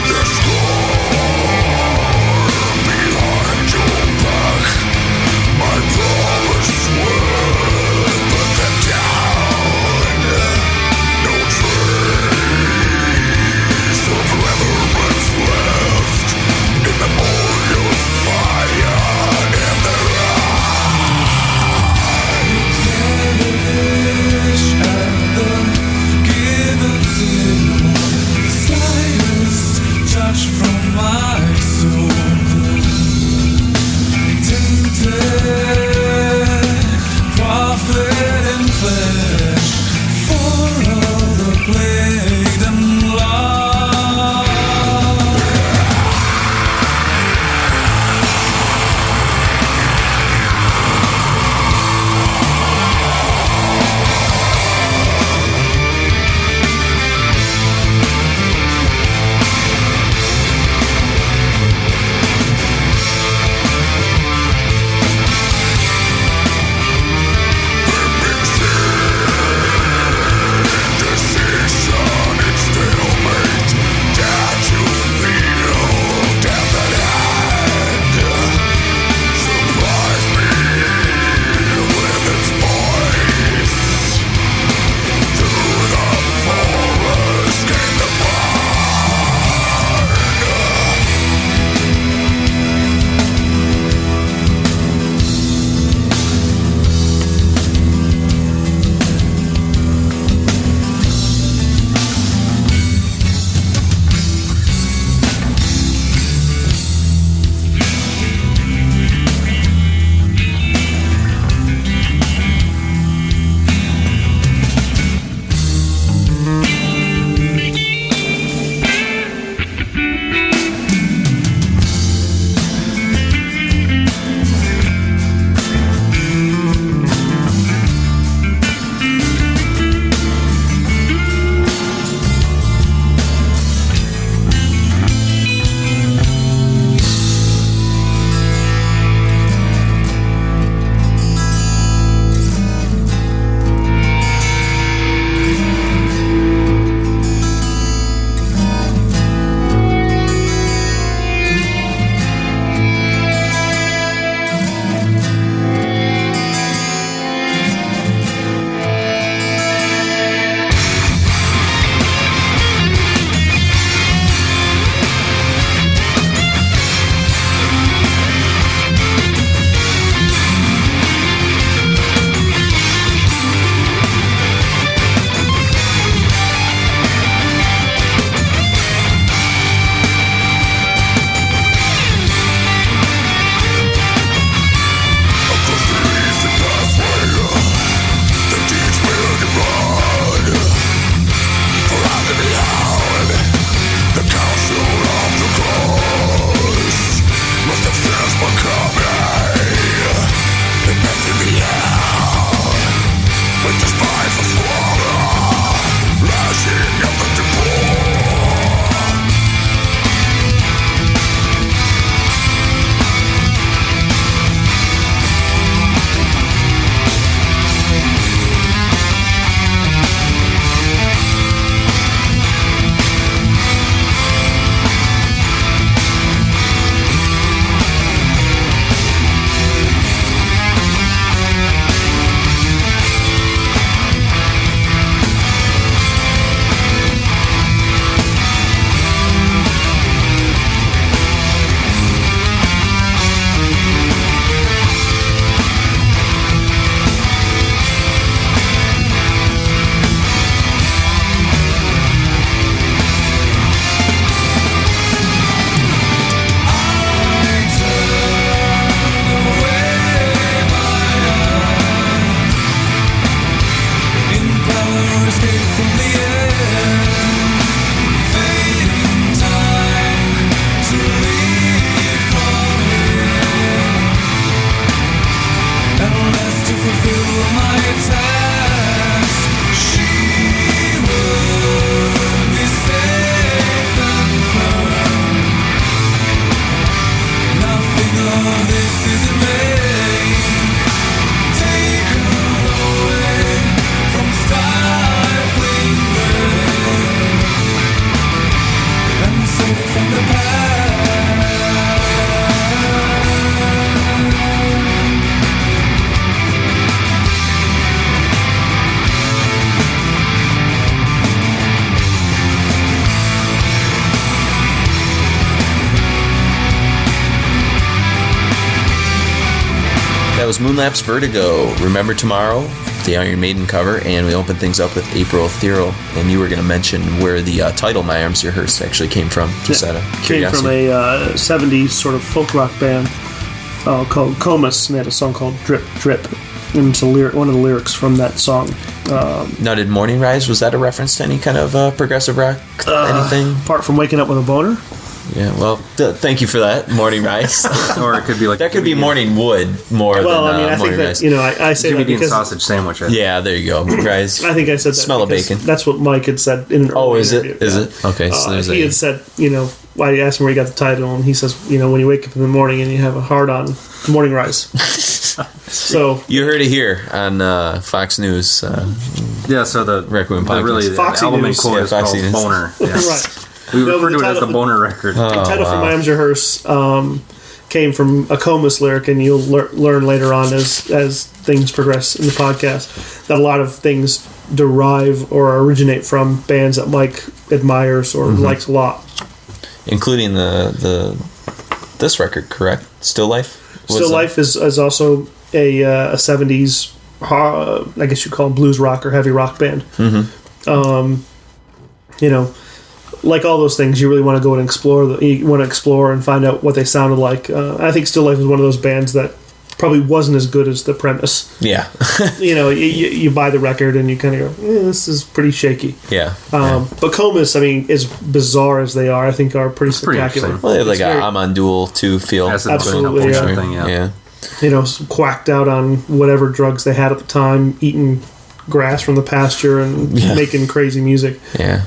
The scar behind your back. That was Moonlapse Vertigo, Remember Tomorrow, the Iron Maiden cover, and we opened things up with April Ethereal, and you were going to mention where the title My Arms Your Hearse actually came from, just out of came curiosity. from a 70s sort of folk rock band called Comus, and they had a song called Drip Drip, and it's one of the lyrics from that song. Now, did Morning Rise, was that a reference to any kind of progressive rock, anything? Apart from Waking Up with a Boner? Yeah, well, thank you for that, Morning Rise. Or it could be like that could be Morning Wood more than I think Morning that, Rise. I say Jimmy that Dean because sausage sandwich. I think. Yeah, there you go. Rise. I think I said that Smell of because bacon. That's what Mike had said in an Oh, earlier is interview. it? Is it? Okay, so there's he had said, I asked him where he got the title, and he says, when you wake up in the morning and you have a hard-on, Morning Rise. So you heard it here on Fox News. Yeah, so the Requiem podcast. really the Foxy album in News. core Yeah, is called Foxy News. Boner. Yeah. right. We No, refer but to the it as the title- Boner record. The title for My Arms Your Hearse came from a Comus lyric, and you'll learn later on as things progress in the podcast that a lot of things derive or originate from bands that Mike admires or likes a lot. Including this record, correct? Still Life? Still Life is also a 70s, I guess you'd call it blues rock or heavy rock band. Like all those things, you really want to go and explore. You want to explore and find out what they sounded like. I think Still Life is one of those bands that probably wasn't as good as the premise. Yeah. You buy the record and you kind of go, this is pretty shaky. Yeah. But Comus, as bizarre as they are, I think are pretty spectacular. interesting. Well, they have like It's very- a I'm on Duel 2 feel. Acid Absolutely, Queen, yeah. that thing, yeah. Quacked out on whatever drugs they had at the time, eating grass from the pasture and making crazy music. Yeah.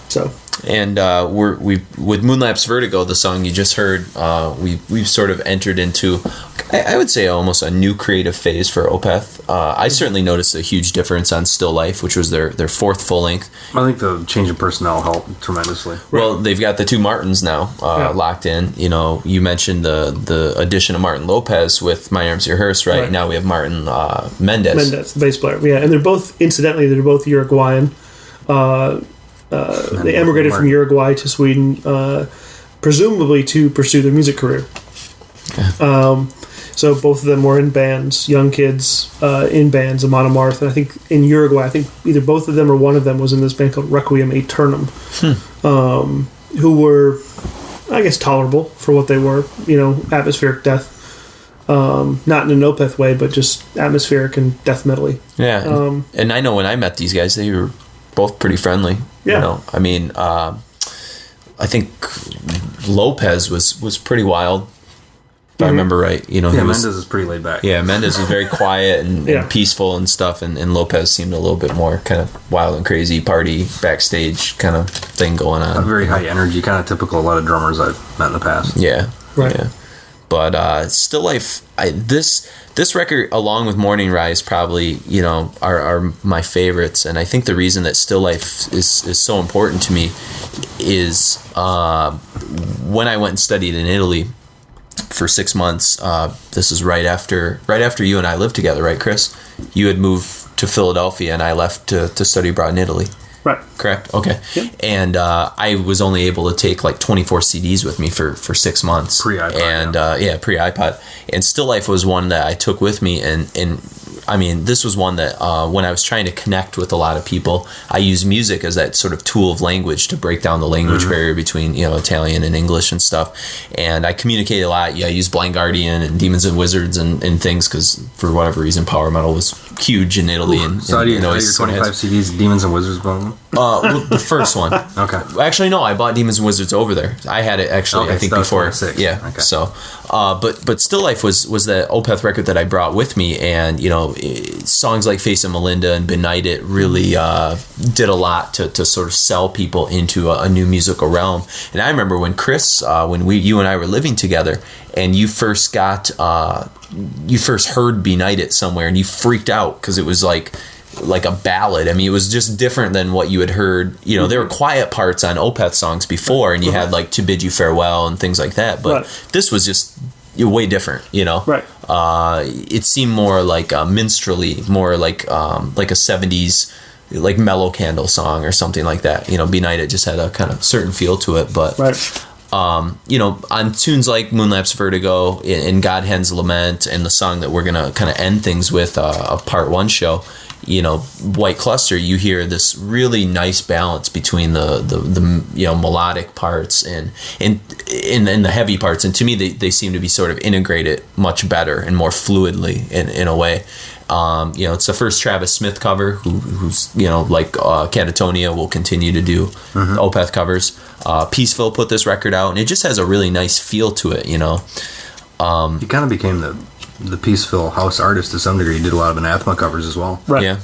So And we with Moonlapse Vertigo, the song you just heard, we've sort of entered into, I would say, almost a new creative phase for Opeth. I certainly noticed a huge difference on Still Life, which was their fourth full length. I think the change of personnel helped tremendously. Well, they've got the two Martins now locked in. You mentioned the addition of Martin Lopez with My Arms Your Hearse, right? Right. Now we have Martin Mendez. Mendez, the bass player, and they're both Uruguayan. They emigrated from Uruguay to Sweden, presumably to pursue their music career. So both of them were in bands, young kids in bands, Amon Amarth, and I think in Uruguay, either both of them or one of them was in this band called Requiem Aeternum, who were, I guess, tolerable for what they were, atmospheric death. Not in an Opeth way, but just atmospheric and death metal-y. Yeah. And I know when I met these guys, they were both pretty friendly. Yeah. I think Lopez was pretty wild, if I remember right. Mendez is pretty laid back. Yeah, Mendez was very quiet and peaceful and stuff, and Lopez seemed a little bit more kind of wild and crazy, party, backstage kind of thing going on. A very high energy, kind of typical of a lot of drummers I've met in the past. Yeah. Right. Yeah. But Still Life, this record, along with Morning Rise, probably are my favorites. And I think the reason that Still Life is so important to me is when I went and studied in Italy for 6 months. This is right after you and I lived together, right, Chris? You had moved to Philadelphia, and I left to study abroad in Italy. Right. Correct. Okay. Yep. And I was only able to take like 24 CDs with me for 6 months. Pre-iPod. And pre-iPod. And Still Life was one that I took with me, and this was one that when I was trying to connect with a lot of people, I used music as that sort of tool of language to break down the language barrier between Italian and English and stuff. And I communicated a lot. I used Blind Guardian and Demons and Wizards and things because for whatever reason power metal was huge in Italy. So how do you know your 25 CDs, Demons and Wizards, one of them? The first one. Okay. Actually, no. I bought Demons and Wizards over there. I had it actually. Okay, I think so that was before. 26. Yeah. Okay. So, but Still Life was the Opeth record that I brought with me, and songs like Face of Melinda and Benighted really did a lot to sort of sell people into a new musical realm. And I remember when Chris, you and I were living together, and you first heard Benighted somewhere, and you freaked out because it was like a ballad. It was just different than what you had heard. There were quiet parts on Opeth songs before, and you had like To Bid You Farewell and things like that. But this was just way different, Right. It seemed more like a minstrelly, more like a 70s like Mellow Candle song or something like that. Benighted just had a kind of certain feel to it. But on tunes like Moonlapse Vertigo and Godhead's Lament and the song that we're gonna kind of end things with, a part one show, White Cluster, you hear this really nice balance between the melodic parts and the heavy parts, and to me they seem to be sort of integrated much better and more fluidly in a way. It's the first Travis Smith cover who's like Catatonia will continue to do Opeth covers. Peaceful put this record out, and it just has a really nice feel to it. He kind of became the Peaceville house artist to some degree. He did a lot of Anathema covers as well. Right. Yeah.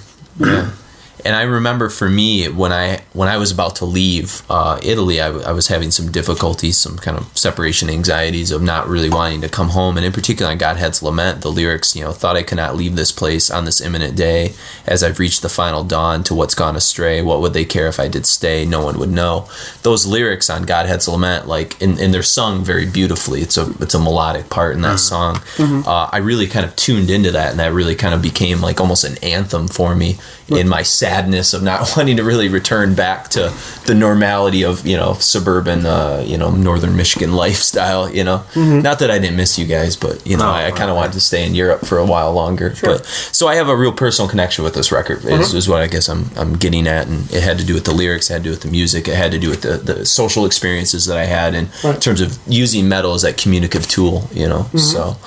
And I remember for me, when I was about to leave Italy, I was having some difficulties, some kind of separation anxieties of not really wanting to come home. And in particular, on Godhead's Lament, the lyrics, thought I could not leave this place on this imminent day. As I've reached the final dawn to what's gone astray, what would they care if I did stay? No one would know. Those lyrics on Godhead's Lament, and they're sung very beautifully. It's a melodic part in that song. I really kind of tuned into that, and that really kind of became like almost an anthem for me in my sadness of not wanting to really return back to the normality of suburban northern Michigan lifestyle. Not that I didn't miss you guys, but I kind of wanted to stay in Europe for a while longer. Sure. But so I have a real personal connection with this record is what I guess I'm getting at, and it had to do with the lyrics, it had to do with the music, it had to do with the social experiences that I had in terms of using metal as that communicative tool. So,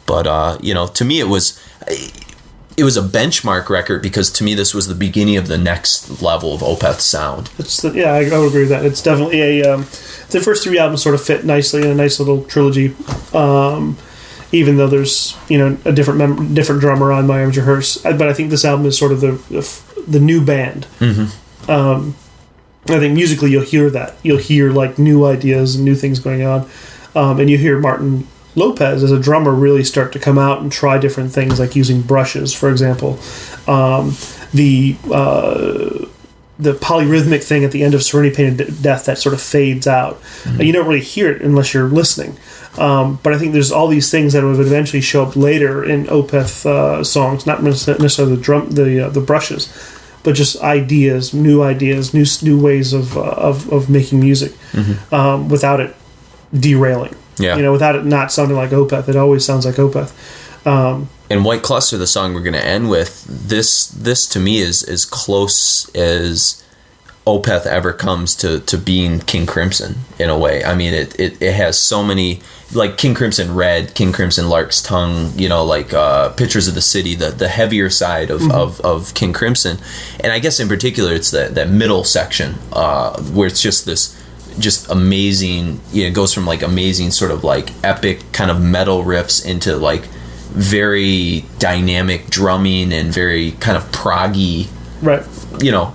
but to me it was a benchmark record because to me this was the beginning of the next level of Opeth sound. I would agree with that. It's definitely the first three albums sort of fit nicely in a nice little trilogy. Even though there's a different drummer on My Arms Rehearse, but I think this album is sort of the new band. I think musically you'll hear that. You'll hear like new ideas and new things going on, and you hear Martin Lopez as a drummer really start to come out and try different things, like using brushes, for example. The polyrhythmic thing at the end of Serenity Painted Death that sort of fades out. You don't really hear it unless you're listening. But I think there's all these things that would eventually show up later in Opeth songs, not necessarily the brushes, but just ideas, new ways of making music without it derailing. Yeah. Without it not sounding like Opeth. It always sounds like Opeth. And White Cluster, the song we're going to end with, this to me is as close as Opeth ever comes to being King Crimson in a way. I mean, it has so many, like King Crimson Red, King Crimson Lark's Tongue, Pictures of the City, the heavier side of King Crimson. And I guess in particular it's that middle section where it's just amazing. It goes from like amazing sort of like epic kind of metal riffs into like very dynamic drumming and very kind of proggy,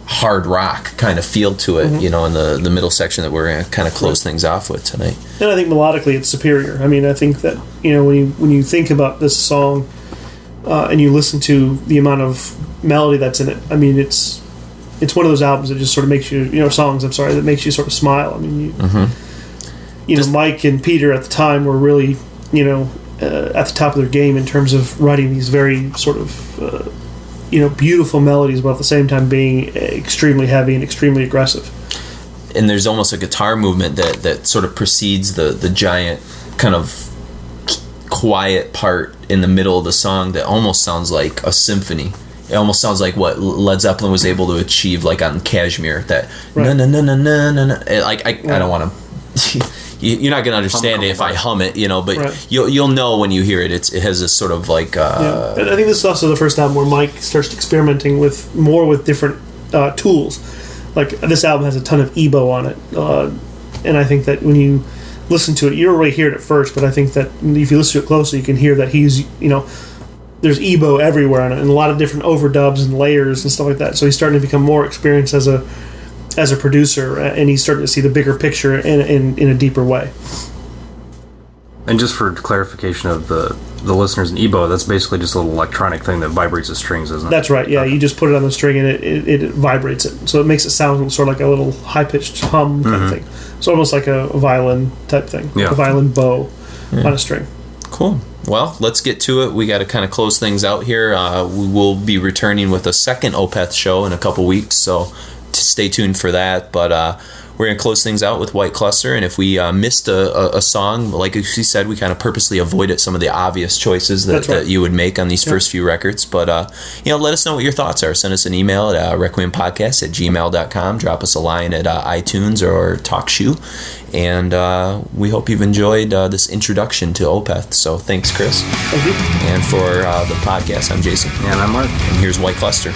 hard rock kind of feel to it, in the middle section that we're going to kind of close things off with tonight. And I think melodically it's superior. I mean, I think that, when you think about this song and you listen to the amount of melody that's in it, I mean, it's one of those albums that just sort of makes you, that makes you sort of smile. I mean, Mike and Peter at the time were really, at the top of their game in terms of writing these very sort of, beautiful melodies, but at the same time being extremely heavy and extremely aggressive. And there's almost a guitar movement that sort of precedes the giant kind of quiet part in the middle of the song that almost sounds like a symphony. It almost sounds like what Led Zeppelin was able to achieve, like on Kashmir. That na na na na na na. Like I don't want to. You're not gonna understand it if I hum it, But you'll know when you hear it. It has this sort of like. And I think this is also the first album where Mike starts experimenting with different tools. Like this album has a ton of EBO on it, and I think that when you listen to it, you don't really hear it at first, but I think that if you listen to it closely, you can hear that he's there's EBO everywhere on it, and a lot of different overdubs and layers and stuff like that. So he's starting to become more experienced as a producer, and he's starting to see the bigger picture in a deeper way. And just for clarification of the listeners in EBO, that's basically just a little electronic thing that vibrates the strings, isn't it? That's right, yeah. Okay. You just put it on the string and it vibrates it. So it makes it sound sort of like a little high-pitched hum kind of thing. So almost like a violin type thing, a violin bow on a string. Cool. Well, let's get to it. We got to kind of close things out here. We will be returning with a second Opeth show in a couple weeks, so stay tuned for that. But we're going to close things out with White Cluster. And if we missed a song, like she said, we kind of purposely avoided some of the obvious choices that you would make on these first few records. But, let us know what your thoughts are. Send us an email at requiempodcast@gmail.com. Drop us a line at iTunes or TalkShoe. And we hope you've enjoyed this introduction to Opeth. So thanks, Chris. Thank you. And for the podcast, I'm Jason. And I'm Mark. And here's White Cluster.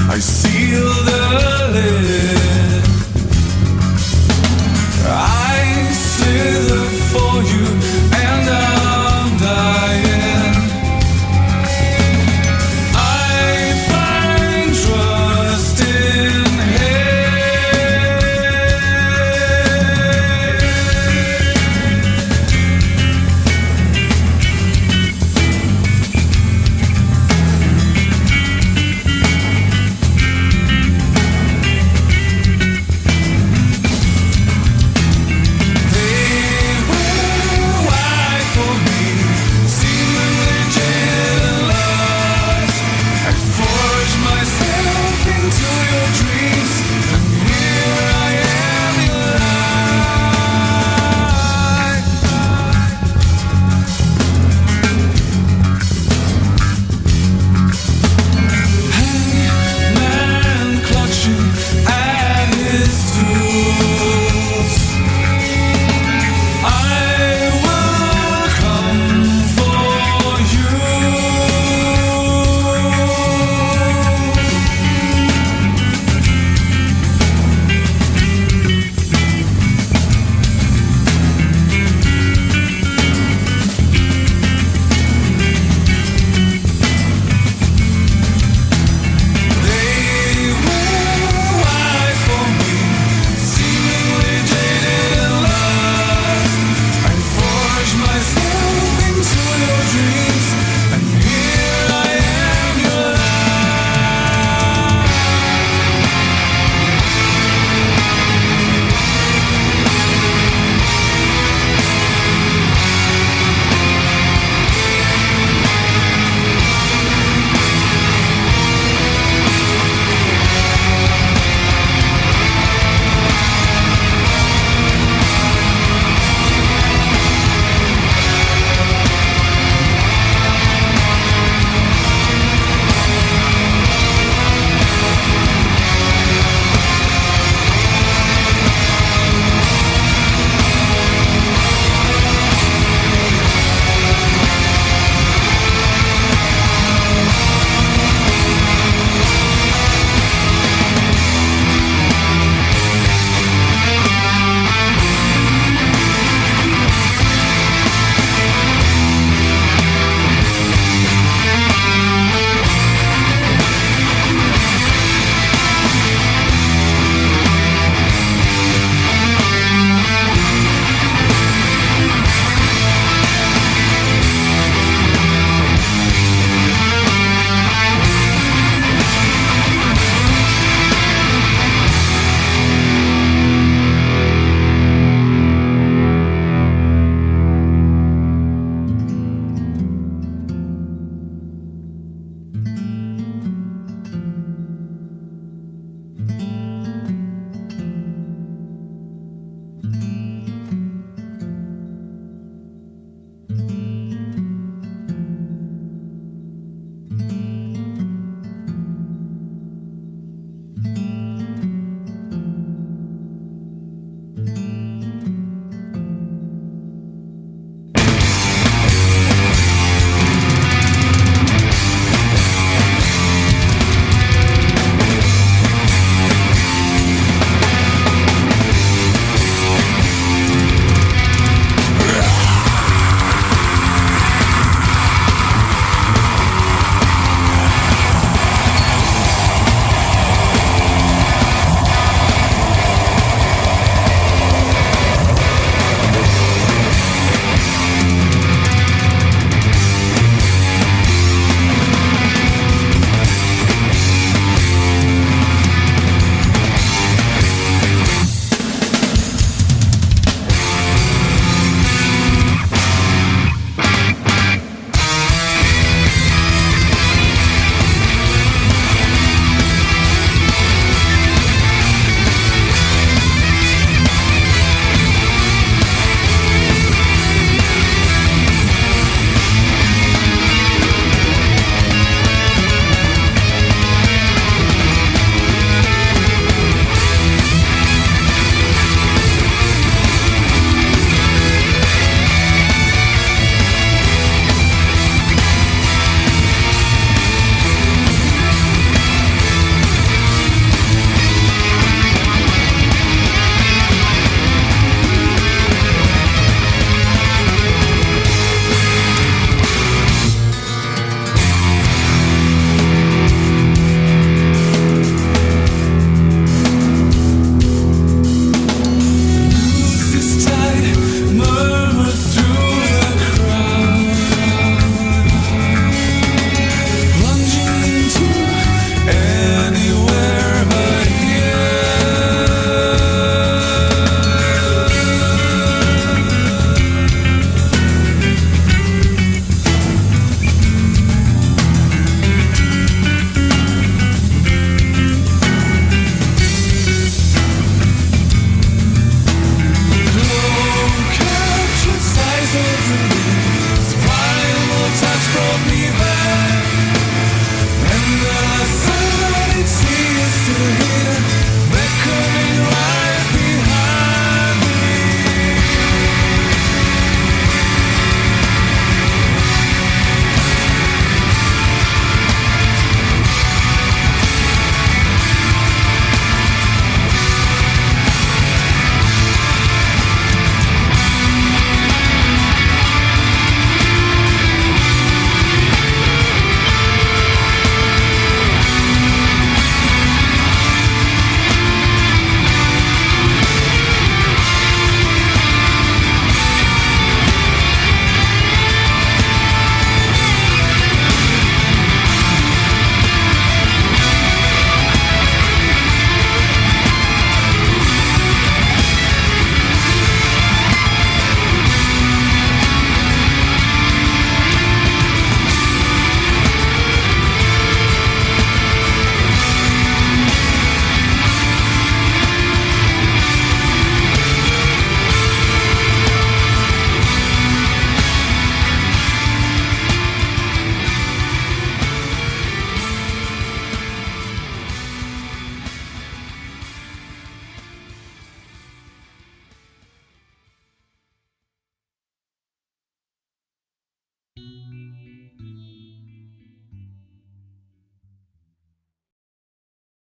I seal the lid.